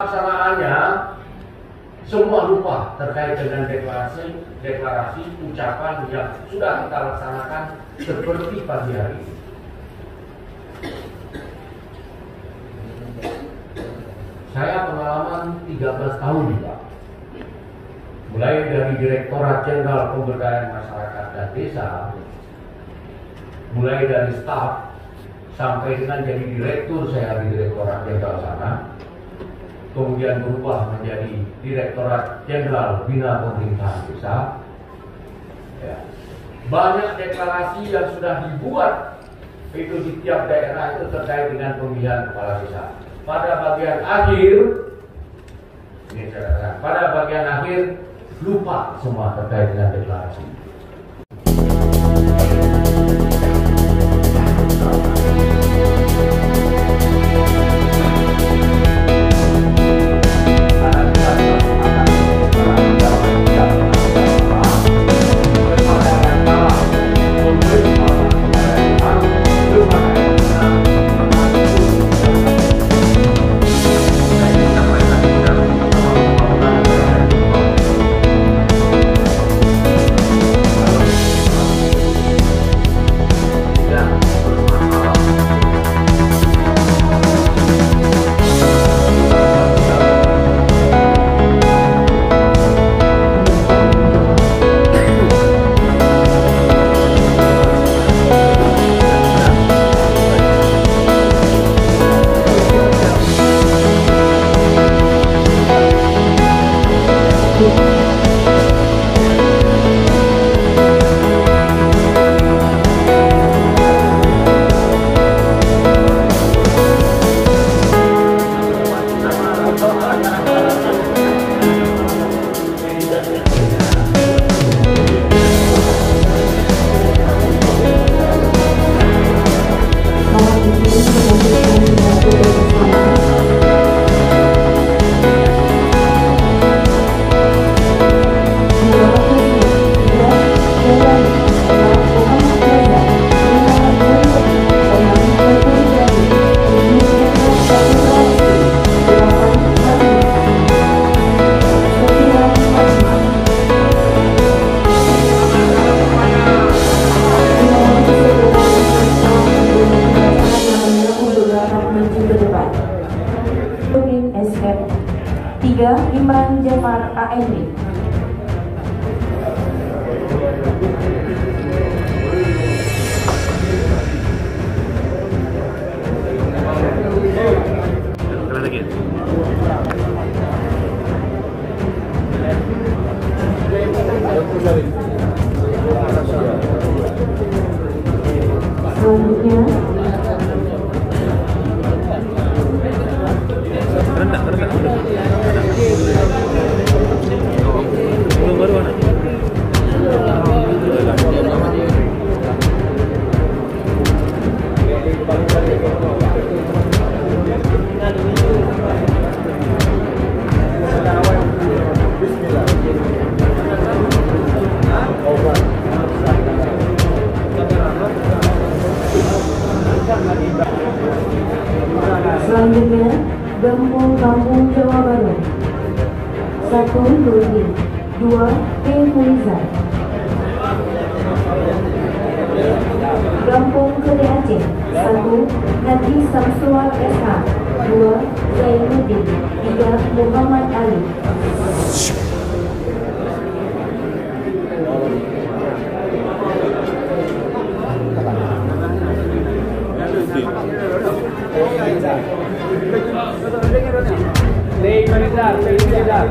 Pelaksanaannya semua lupa terkait dengan deklarasi ucapan yang sudah kita laksanakan seperti pagi hari ini. Saya pengalaman 13 tahun juga, mulai dari Direktorat Jenderal Pemberdayaan Masyarakat dan Desa, mulai dari staf sampai dengan jadi direktur saya di Direktorat Jenderal sana, kemudian berubah menjadi Direktorat Jenderal Bina Pemerintahan Desa. Ya. Banyak deklarasi yang sudah dibuat itu di tiap daerah itu terkait dengan pemilihan kepala desa. Pada bagian akhir, ini saya katakan, pada bagian akhir lupa semua terkait dengan deklarasi. SF 3 Imran Jafar AMD. Selanjutnya Kampung Jawa Barat. 1 Nurdi, 2 P. Mulizar. Kampung Kede Aceh. 1 Nadi Samsuar SH, 2 Zainuddin, 3 Muhammad Ali. Bismillah.